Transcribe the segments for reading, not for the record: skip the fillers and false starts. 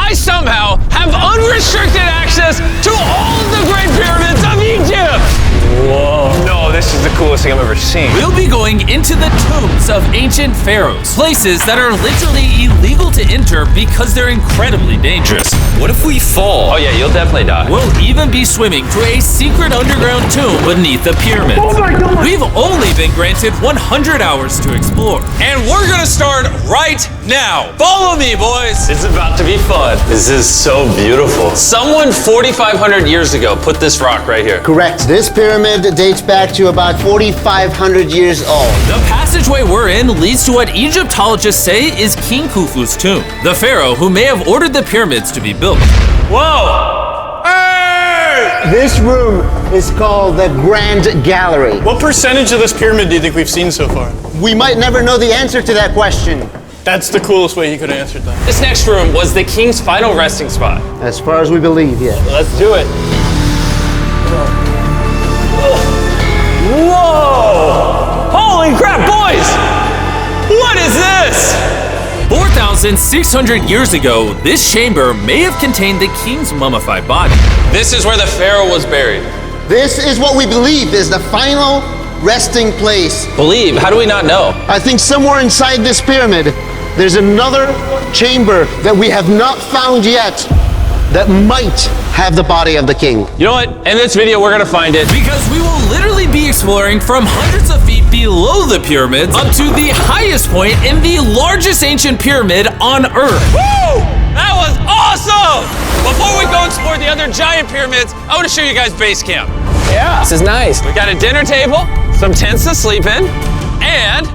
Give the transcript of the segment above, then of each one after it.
I somehow have unrestricted access to all of the Great Pyramids of Egypt! Whoa. No, this is the coolest thing I've ever seen. We'll be going into the tombs of ancient pharaohs, places that are literally illegal to enter because they're incredibly dangerous. What if we fall? Oh yeah, you'll definitely die. We'll even be swimming to a secret underground tomb beneath the pyramids. Oh my God. We've only been granted 100 hours to explore. And we're gonna start right now. Follow me, boys. It's about to be fun. This is so beautiful. Someone 4,500 years ago put this rock right here. Correct. This pyramid dates back to about 4,500 years old. The passageway we're in leads to what Egyptologists say is King Khufu's tomb, the pharaoh who may have ordered the pyramids to be built. Whoa! Hey! This room is called the Grand Gallery. What percentage of this pyramid do you think we've seen so far? We might never know the answer to that question. That's the coolest way he could have answered that. This next room was the king's final resting spot. As far as we believe, yeah. Let's do it. Whoa! Holy crap, boys! What is this? 4,600 years ago, this chamber may have contained the king's mummified body. This is where the pharaoh was buried. This is what we believe is the final resting place. Believe? How do we not know? I think somewhere inside this pyramid, there's another chamber that we have not found yet that might have the body of the king. You know what? In this video, we're gonna find it. Because we will literally be exploring from hundreds of feet below the pyramids up to the highest point in the largest ancient pyramid on Earth. Woo! That was awesome! Before we go explore the other giant pyramids, I want to show you guys base camp. Yeah. This is nice. We got a dinner table, some tents to sleep in, and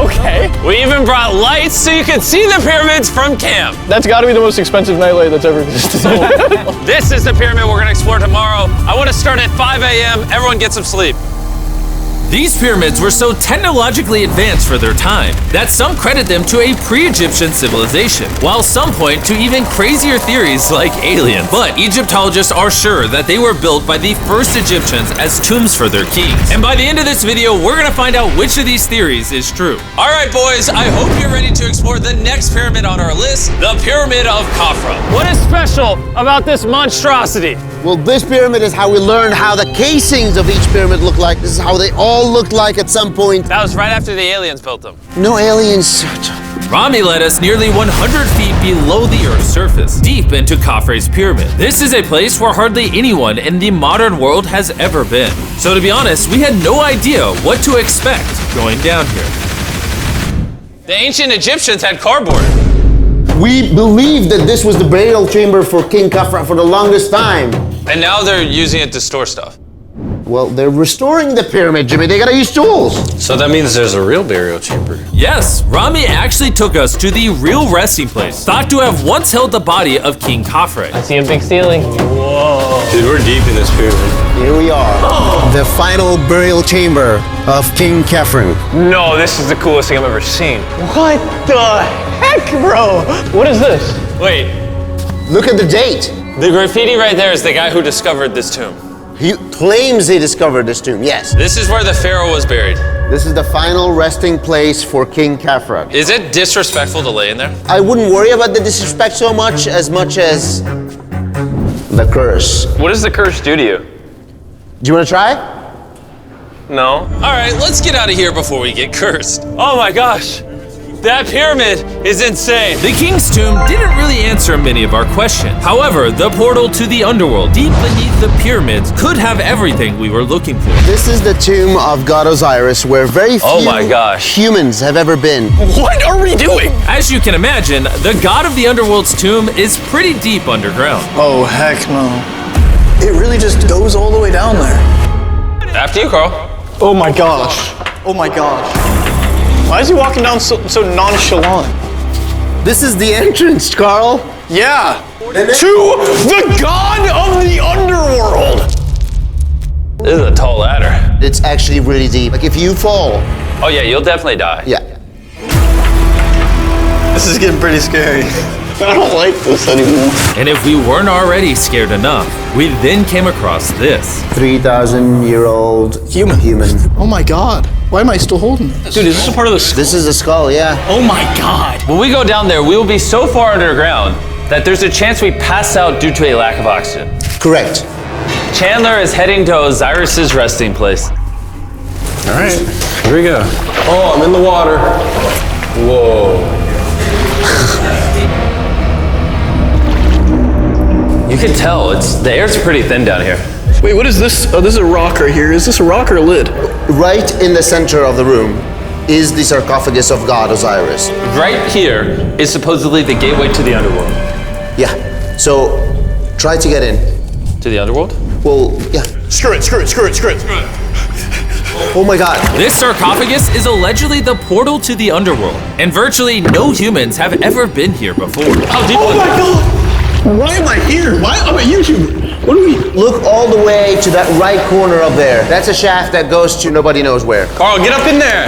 Okay. we even brought lights so you can see the pyramids from camp. That's got to be the most expensive nightlight that's ever existed. This is the pyramid we're gonna explore tomorrow. I want to start at 5 a.m. Everyone get some sleep. These pyramids were so technologically advanced for their time that some credit them to a pre-Egyptian civilization, while some point to even crazier theories like aliens. But Egyptologists are sure that they were built by the first Egyptians as tombs for their kings. And by the end of this video, we're gonna find out which of these theories is true. All right, boys, I hope you're ready to explore the next pyramid on our list, the Pyramid of Khafra. What is special about this monstrosity? Well, this pyramid is how we learned how the casings of each pyramid look like. This is how they all looked like at some point. That was right after the aliens built them. No aliens. Rami led us nearly 100 feet below the Earth's surface, deep into Khafre's pyramid. This is a place where hardly anyone in the modern world has ever been. So to be honest, we had no idea what to expect going down here. The ancient Egyptians had cardboard. We believe that this was the burial chamber for King Khafra for the longest time. And now they're using it to store stuff. Well, they're restoring the pyramid, Jimmy. They gotta use tools. So that means there's a real burial chamber. Yes, Rami actually took us to the real resting place, thought to have once held the body of King Khafre. I see a big ceiling. Dude, we're deep in this pyramid. Here we are. The final burial chamber of King Khafre. No, this is the coolest thing I've ever seen. What the heck, bro? What is this? Wait, Look at the date. the graffiti right there is the guy who discovered this tomb. He claims he discovered this tomb, yes. This is where the pharaoh was buried. This is the final resting place for King Khafra. Is it disrespectful to lay in there? I wouldn't worry about the disrespect so much as the curse. What does the curse do to you? Do you want to try? No. All right, let's get out of here before we get cursed. Oh my gosh, that pyramid is insane. The king's tomb didn't really answer many of our questions. However, the portal to the underworld deep beneath the pyramids could have everything we were looking for. This is the tomb of God Osiris, where very few Oh my gosh. humans have ever been. What are we doing? As you can imagine, the god of the underworld's tomb is pretty deep underground. Oh, heck no. It really just goes all the way down there. After you, Carl. Oh my gosh. Oh my gosh. Why is he walking down so nonchalant? This is the entrance, Carl. Yeah. To the god of the underworld. This is a tall ladder. It's actually really deep. Like if you fall, Oh yeah, you'll definitely die. yeah. This is getting pretty scary. I don't like this anymore. And if we weren't already scared enough, we then came across this. 3,000-year-old Human. human. Oh my god. Why am I still holding this? Dude, is this a part of the skull? This is the skull, yeah. Oh my God. When we go down there, we will be so far underground that there's a chance we pass out due to a lack of oxygen. Correct. Chandler is heading to Osiris's resting place. All right, here we go. Oh, I'm in the water. Whoa. You can tell, the air's pretty thin down here. Wait, what is this? Oh, this is a rock right here. Is this a rock or a lid? Right in the center of the room is the sarcophagus of God Osiris. Right here is supposedly the gateway to the underworld. Yeah. So try to get in. To the underworld? Well, yeah. Screw it. Oh my God. This sarcophagus is allegedly the portal to the underworld, and virtually no humans have ever been here before. How deep Oh my God. Why am I here? Why am I a YouTuber? What do we? Look all the way to that right corner up there. That's a shaft that goes to nobody knows where. Carl, get up in there.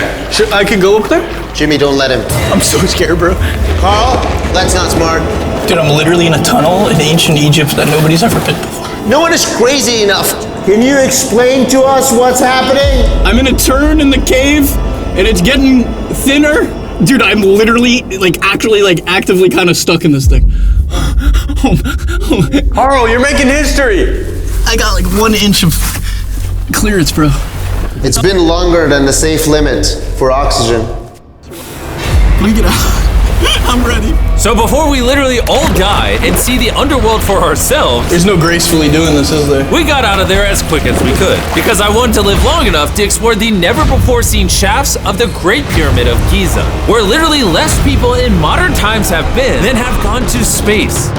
I could go up there? Jimmy, don't let him. I'm so scared, bro. Carl, that's not smart. Dude, I'm literally in a tunnel in ancient Egypt that nobody's ever been before. No one is crazy enough. Can you explain to us what's happening? I'm in a turn in the cave, and it's getting thinner. Dude, I'm literally, actively kind of stuck in this thing. Carl, you're making history. I got like 1 inch of clearance, bro. It's been longer than the safe limit for oxygen. Let me get out. I'm ready. So before we literally all die and see the underworld for ourselves, There's no gracefully doing this, is there? we got out of there as quick as we could, because I wanted to live long enough to explore the never-before-seen shafts of the Great Pyramid of Giza, where literally less people in modern times have been than have gone to space.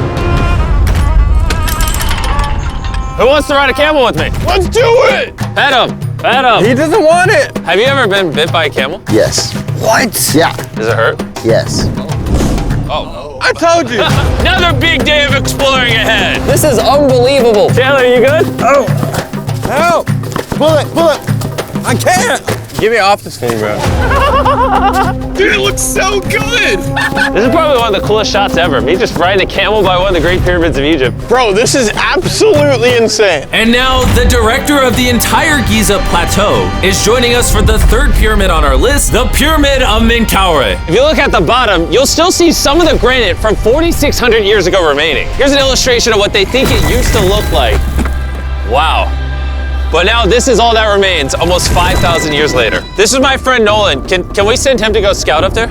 Who wants to ride a camel with me? Let's do it! Pet him. Pet him. He doesn't want it. Have you ever been bit by a camel? Yes. What? Yeah. Does it hurt? Yes. Oh. I told you. Another big day of exploring ahead. This is unbelievable. Taylor, you good? Oh. Help. Pull it. I can't. Get me off this thing, bro. Dude, it looks so good! This is probably one of the coolest shots ever. Me just riding a camel by one of the Great Pyramids of Egypt. Bro, this is absolutely insane. And now, the director of the entire Giza Plateau is joining us for the third pyramid on our list, the Pyramid of Menkaure. If you look at the bottom, you'll still see some of the granite from 4,600 years ago remaining. Here's an illustration of what they think it used to look like. Wow. But now this is all that remains, almost 5,000 years later. This is my friend Nolan. Can we send him to go scout up there?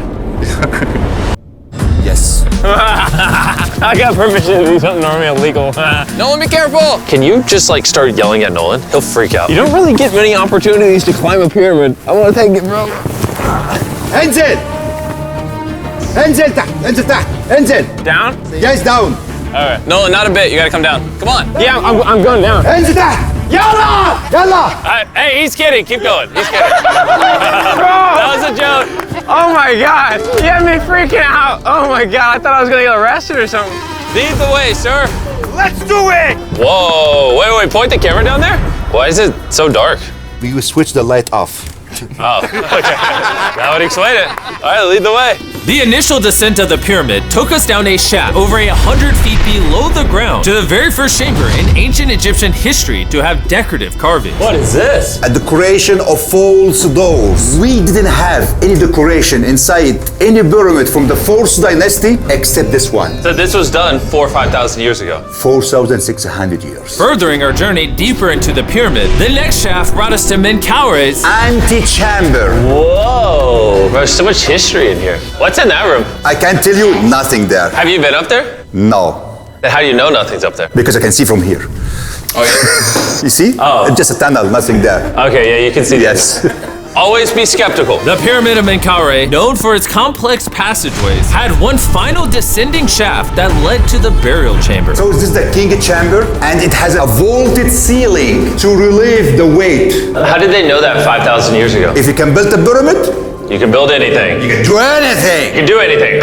Yes. I got permission to do something normally illegal. Nolan, be careful. Can you just start yelling at Nolan? He'll freak out. You don't really get many opportunities to climb a pyramid. I want to take it, bro. انزل. انزل تحت. انزل تحت. انزل. Down? Guys down. All right. Nolan, not a bit. You gotta come down. Come on. Yeah, I'm going down. انزل تحت. يلا. يلا. Hey, he's kidding. Keep going. He's kidding. That was a joke. Oh my God. You had me freaking out. Oh my God. I thought I was going to get arrested or something. Lead the way, sir. Let's do it. Whoa. Wait. Point the camera down there. Why is it so dark? We will switch the light off. Oh, okay. That would explain it. All right, lead the way. The initial descent of the pyramid took us down a shaft over 100 feet below the ground to the very first chamber in ancient Egyptian history to have decorative carving. What is this? A decoration of false doors. We didn't have any decoration inside any pyramid from the 4th dynasty except this one. So this was done 4,000 or 5,000 years ago. 4,600 years. Furthering our journey deeper into the pyramid, the next shaft brought us to Menkaure's Antechamber. Whoa. There's so much history in here. What's in that room? I can tell you nothing there. Have you been up there? No, Then how do you know nothing's up there? because I can see from here. Oh, yeah. You see? Oh. It's just a tunnel, nothing there. Okay, yeah, you can see Yes. Always be skeptical. The Pyramid of Menkaure, known for its complex passageways, had one final descending shaft that led to the burial chamber. So this is the king chamber, and it has a vaulted ceiling to relieve the weight. How did they know that 5,000 years ago? If you can build a pyramid, You can build anything. you can do anything. You can do anything.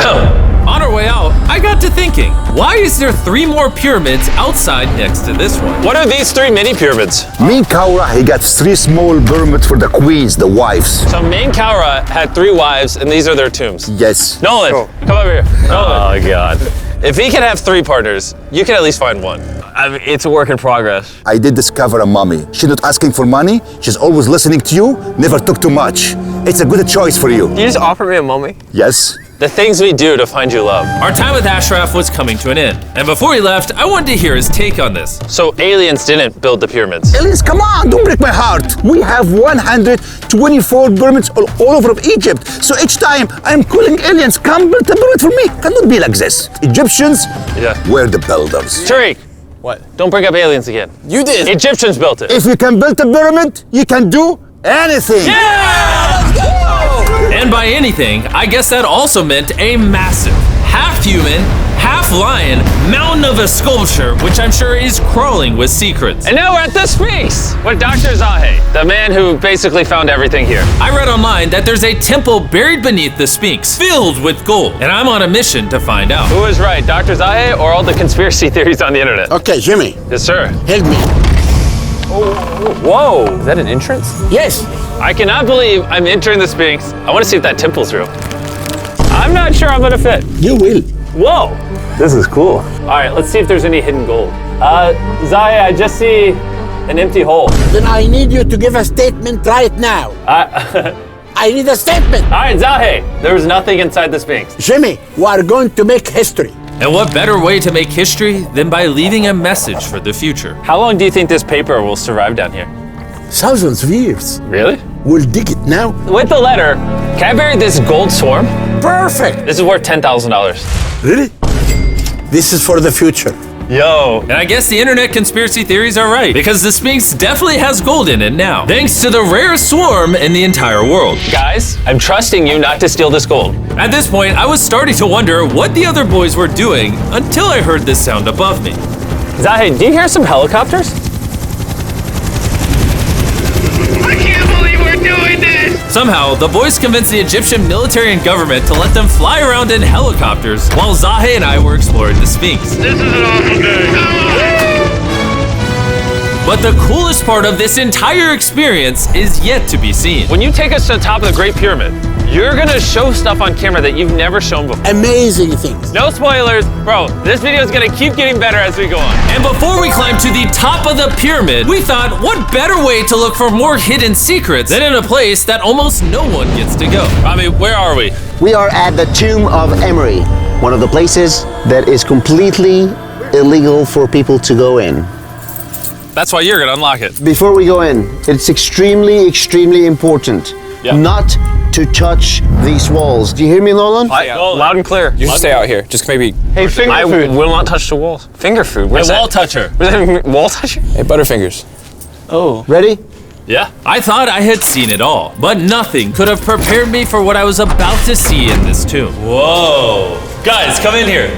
On our way out, I got to thinking, why is there 3 more pyramids outside next to this one? What are these 3 mini pyramids? Menkaure, he got 3 small pyramids for the queens, the wives. So Menkaure had 3 wives, and these are their tombs. Yes. Nolan, come over here. Nolan. Oh, God. If he can have 3 partners, you can at least find 1. It's a work in progress. I did discover a mummy. She's not asking for money. She's always listening to you. Never took too much. It's a good choice for you. You just offer me a mummy? Yes. The things we do to find you love. Our time with Ashraf was coming to an end, and before he left, I wanted to hear his take on this. So aliens didn't build the pyramids. Aliens, come on, don't break my heart. We have 124 pyramids all over Egypt. So each time I'm calling aliens, come build a pyramid for me. Cannot be like this. Egyptians were the builders. Tariq, What? don't bring up aliens again. You did. Egyptians built it. If you can build a pyramid, you can do anything. And by anything, I guess that also meant a massive, half-human, half-lion mountain of a sculpture, which I'm sure is crawling with secrets. And now we're at the Sphinx with Dr. Zahe, the man who basically found everything here. I read online that there's a temple buried beneath the Sphinx, filled with gold, and I'm on a mission to find out. Who was right, Dr. Zahe or all the conspiracy theories on the internet? Okay, Jimmy, Yes, sir. help me. Whoa, is that an entrance? Yes. I cannot believe I'm entering the Sphinx. I want to see if that temple's real. I'm not sure I'm gonna fit. You will. Whoa, this is cool. All right, let's see if there's any hidden gold. Zahe, I just see an empty hole. Then I need you to give a statement right now. I need a statement. All right, Zahe, there was nothing inside the Sphinx. Jimmy, we are going to make history. And what better way to make history than by leaving a message for the future? How long do you think this paper will survive down here? Thousands of years. Really? We'll dig it now. With the letter, can I bury this gold swarm? Perfect. This is worth $10,000. Really? This is for the future. Yo. And I guess the internet conspiracy theories are right, because the Sphinx definitely has gold in it now, thanks to the rarest swarm in the entire world. Guys, I'm trusting you not to steal this gold. At this point, I was starting to wonder what the other boys were doing until I heard this sound above me. Zahe, do you hear some helicopters? I can't believe we're doing this. Somehow, the boys convinced the Egyptian military and government to let them fly around in helicopters while Zahe and I were exploring the Sphinx. This is an awesome day. But the coolest part of this entire experience is yet to be seen. When you take us to the top of the Great Pyramid, you're gonna show stuff on camera that you've never shown before. Amazing things. No spoilers, bro. This video is gonna keep getting better as we go on. And before we climb to the top of the pyramid, we thought, what better way to look for more hidden secrets than in a place that almost no one gets to go? Rami, where are we? We are at the tomb of Emery, one of the places that is completely illegal for people to go in. That's why you're gonna unlock it. Before we go in, it's extremely, extremely important not to touch these walls. Do you hear me, Nolan? Loud and clear. You should stay out here. Just maybe. Hey, finger food. I will not touch the walls. Finger food. Where's A wall that? toucher. Wall toucher? Hey, Butterfingers. Ready? Yeah. I thought I had seen it all, but nothing could have prepared me for what I was about to see in this tomb. Whoa. Guys, come in here.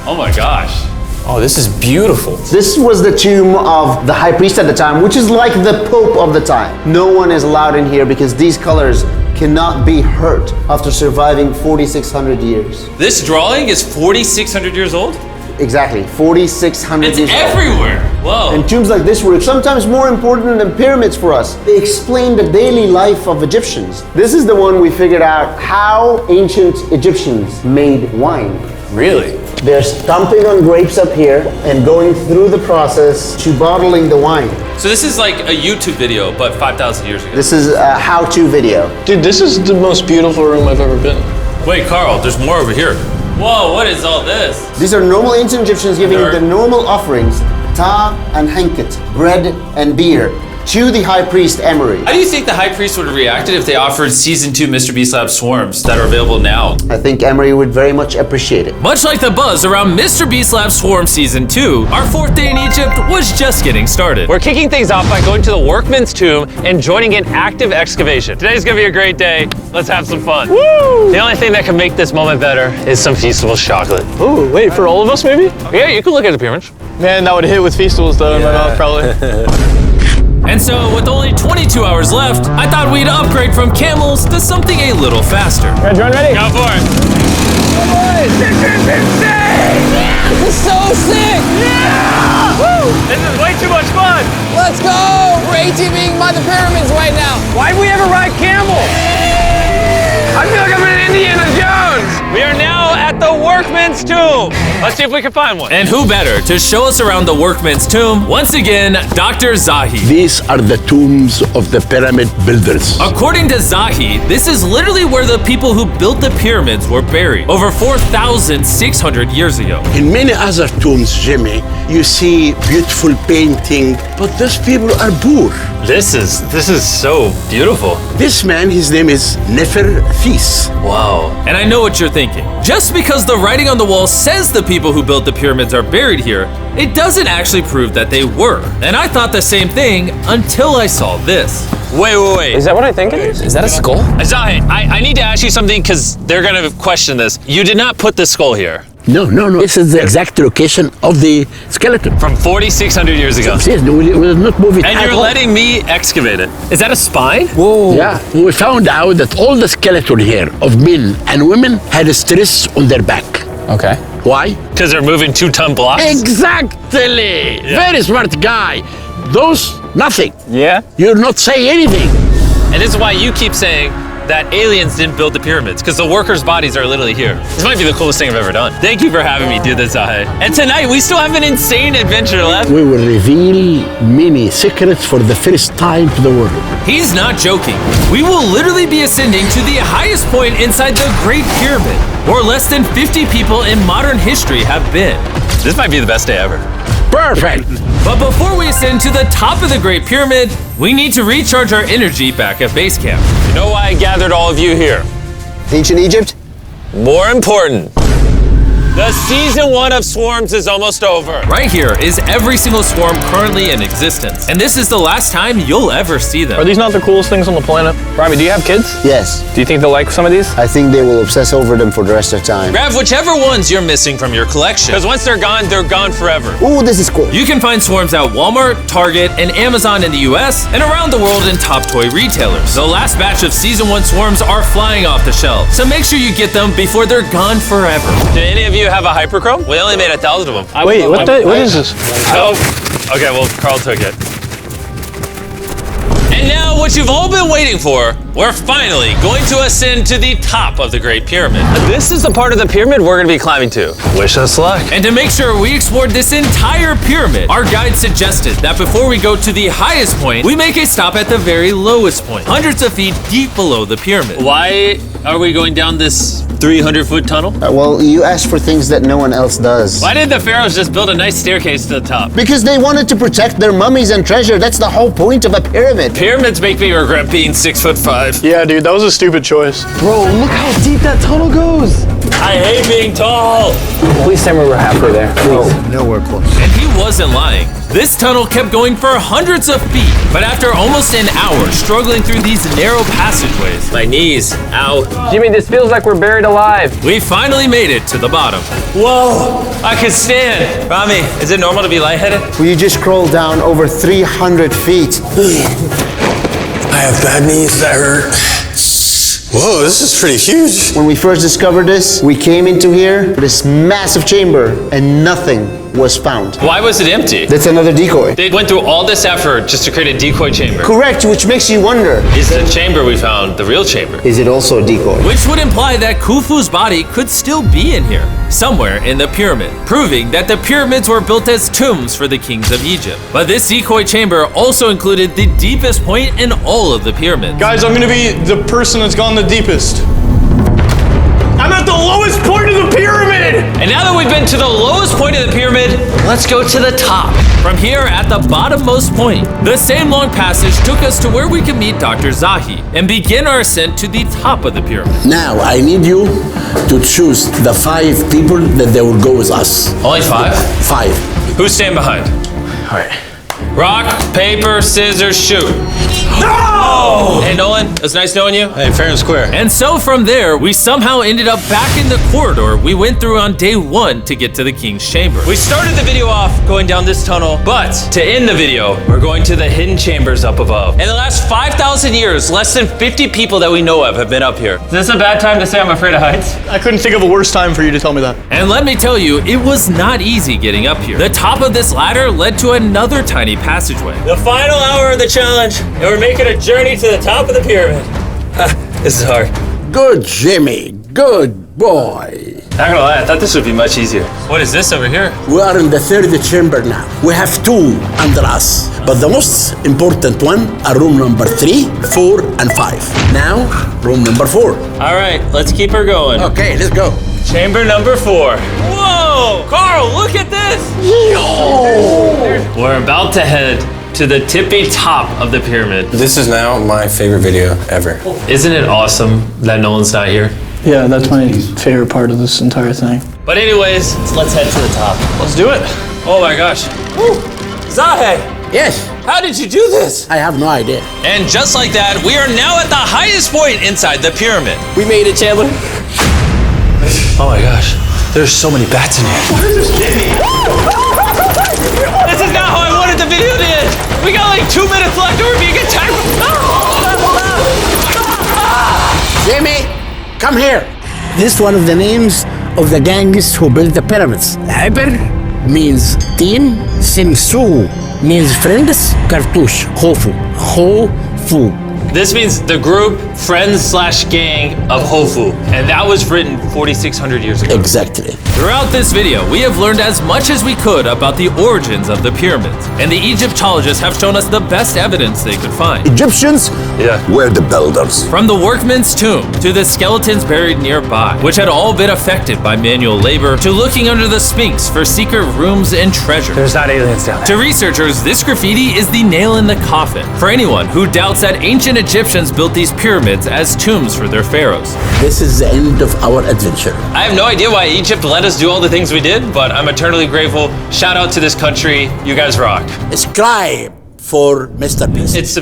Oh my gosh. Oh, this is beautiful. This was the tomb of the high priest at the time, which is like the pope of the time. No one is allowed in here because these colors cannot be hurt after surviving 4,600 years. This drawing is 4,600 years old? Exactly, 4,600 It's years old. everywhere. Whoa. And tombs like this were sometimes more important than pyramids for us. They explain the daily life of Egyptians. This is the one we figured out how ancient Egyptians made wine. Really? They're stomping on grapes up here and going through the process to bottling the wine. So this is like a YouTube video, but 5,000 years ago. This is a how-to video. Dude, this is the most beautiful room I've ever been. Wait, Carl, there's more over here. Whoa, what is all this? These are normal ancient Egyptians giving Dirt. the normal offerings, ta and henket, bread and beer, to the high priest Emery. How do you think the high priest would have reacted if they offered season 2 Mr. Beast Lab swarms that are available now? I think Emery would very much appreciate it. Much like the buzz around Mr. Beast Lab Swarm Season 2, our 4th day in Egypt was just getting started. We're kicking things off by going to the workman's tomb and joining an active excavation. Today's gonna be a great day. Let's have some fun. Woo! The only thing that can make this moment better is some Feastables chocolate. Ooh, wait, for all of us maybe? Yeah, you can look at the pyramids. Man, that would hit with Feastables though in my mouth probably. And so, with only 22 hours left, I thought we'd upgrade from camels to something a little faster. Ready? Go for it. This is insane! This is so sick! Yeah! Woo! This is way too much fun. Let's go! We're ATVing by the pyramids right now. Why'd we ever ride camel? I feel like I'm in Indiana Jones. We are now at the work workman's tomb. Let's see if we can find one. And who better to show us around the workman's tomb? Once again, Dr. Zahi. These are the tombs of the pyramid builders. According to Zahi, this is literally where the people who built the pyramids were buried over 4,600 years ago. In many other tombs, Jimmy, you see beautiful painting, but those people are poor. This is so beautiful. This man, his name is Neferthis. Wow. And I know what you're thinking. Just because the writing on the wall says the people who built the pyramids are buried here, it doesn't actually prove that they were. And I thought the same thing until I saw this. Wait. Is that what I think it is? Is that a skull? Zahi, I need to ask you something because they're gonna question this. You did not put the skull here. No. This is the exact location of the skeleton. From 4,600 years ago. Yes, we will not move it And at you're all. letting me excavate it. Is that a spine? Whoa. Yeah, we found out that all the skeleton here of men and women had a stress on their back. Okay. Why? Because they're moving 2-ton blocks? Exactly! Very smart guy. Those, nothing. Yeah? You'll not say anything. And this is why you keep saying that aliens didn't build the pyramids, because the workers' bodies are literally here. This might be the coolest thing I've ever done. Thank you for having me do this, Zahi. And tonight, we still have an insane adventure left. We will reveal many secrets for the first time to the world. He's not joking. We will literally be ascending to the highest point inside the Great Pyramid, where less than 50 people in modern history have been. This might be the best day ever. Perfect! But before we ascend to the top of the Great Pyramid, we need to recharge our energy back at base camp. You know why I gathered all of you here? Ancient Egypt? More important, the season 1 of Swarms is almost over. Right here is every single swarm currently in existence, and this is the last time you'll ever see them. Are these not the coolest things on the planet? Robbie, do you have kids? Yes. Do you think they'll like some of these? I think they will obsess over them for the rest of time. Grab whichever ones you're missing from your collection, because once they're gone forever. Ooh, this is cool. You can find swarms at Walmart, Target, and Amazon in the US, and around the world in top toy retailers. The last batch of Season 1 swarms are flying off the shelf, so make sure you get them before they're gone forever. Do any of you have a hyperchrome? We only made 1,000 of them. Wait, what is this? Oh, okay, well, Carl took it. And now, what you've all been waiting for, we're finally going to ascend to the top of the Great Pyramid. This is the part of the pyramid we're gonna be climbing to. Wish us luck. And to make sure we explored this entire pyramid, our guide suggested that before we go to the highest point, we make a stop at the very lowest point, hundreds of feet deep below the pyramid. Why are we going down this 300-foot tunnel? Well, you asked for things that no one else does. Why did the pharaohs just build a nice staircase to the top? Because they wanted to protect their mummies and treasure. That's the whole point of a pyramid. Pyramids make me regret being 6'5". Yeah, dude, that was a stupid choice. Bro, look how deep that tunnel goes. I hate being tall. Please tell me we're halfway there. Please. Nowhere close. And he wasn't lying. This tunnel kept going for hundreds of feet, but after almost an hour struggling through these narrow passageways, My knees, ow. Jimmy, this feels like we're buried alive. we finally made it to the bottom. Whoa, I can stand. Rami, is it normal to be lightheaded? Well, you just crawled down over 300 feet. I have bad knees that hurt. Whoa, this is pretty huge. When we first discovered this, we came into here, this massive chamber, and nothing was found. Why was it empty? That's another decoy. They went through all this effort just to create a decoy chamber. Correct, which makes you wonder, Is the chamber we found the real chamber? is it also a decoy? Which would imply that Khufu's body could still be in here, somewhere in the pyramid, proving that the pyramids were built as tombs for the kings of Egypt. But this decoy chamber also included the deepest point in all of the pyramids. Guys, I'm gonna be the person that's gone the deepest. I'm at the lowest point of the pyramid! And now that we've been to the lowest point of the pyramid, let's go to the top. From here at the bottommost point, the same long passage took us to where we could meet Dr. Zahi and begin our ascent to the top of the pyramid. Now, I need you to choose the 5 people that they will go with us. Only 5? 5. Who's staying behind? All right. Rock, paper, scissors, shoot. No! Hey, Nolan, it was nice knowing you. Hey, fair and square. And so from there, we somehow ended up back in the corridor we went through on day 1 to get to the king's chamber. We started the video off going down this tunnel, but to end the video, we're going to the hidden chambers up above. In the last 5,000 years, less than 50 people that we know of have been up here. Is this a bad time to say I'm afraid of heights? I couldn't think of a worse time for you to tell me that. And let me tell you, it was not easy getting up here. The top of this ladder led to another tiny passageway. The final hour of the challenge, and we're making a journey to the top of the pyramid. This is hard. Good, Jimmy. Good boy. Not gonna lie, I thought this would be much easier. What is this over here? We are in the third chamber now. We have two under us, but the most important one are room number 3, 4, and 5. Now, room number 4. All right, let's keep her going. Okay, let's go. Chamber number 4. Whoa! Carl, look at this! We're about to head to the tippy top of the pyramid. This is now my favorite video ever. Isn't it awesome that Nolan's not here? Yeah, that's my favorite part of this entire thing. But anyways, let's head to the top. Let's do it. Oh my gosh. Woo. Zahe, Yes, how did you do this? I have no idea. And just like that, we are now at the highest point inside the pyramid. We made it, Chandler. Oh my gosh. There's so many bats in here. What is this, Jimmy? This is not how I wanted the video to end. We got like 2 minutes left and we're being attacked. Jimmy, come here. This is one of the names of the gangs who built the pyramids. Hyper means team, Simsu means friends, Cartouche, Hofu, Hofu. This means the group, friends/gang of Hofu. And that was written 4,600 years ago. Exactly. Throughout this video, we have learned as much as we could about the origins of the pyramids, and the Egyptologists have shown us the best evidence they could find. Egyptians were the builders. From the workman's tomb, to the skeletons buried nearby, which had all been affected by manual labor, to looking under the Sphinx for secret rooms and treasure. There's not aliens down there. To researchers, this graffiti is the nail in the coffin for anyone who doubts that ancient Egyptians built these pyramids as tombs for their pharaohs. This is the end of our adventure. I have no idea why Egypt let us do all the things we did, but I'm eternally grateful. Shout out to this country. You guys rock. Subscribe for Mr. Beast. It's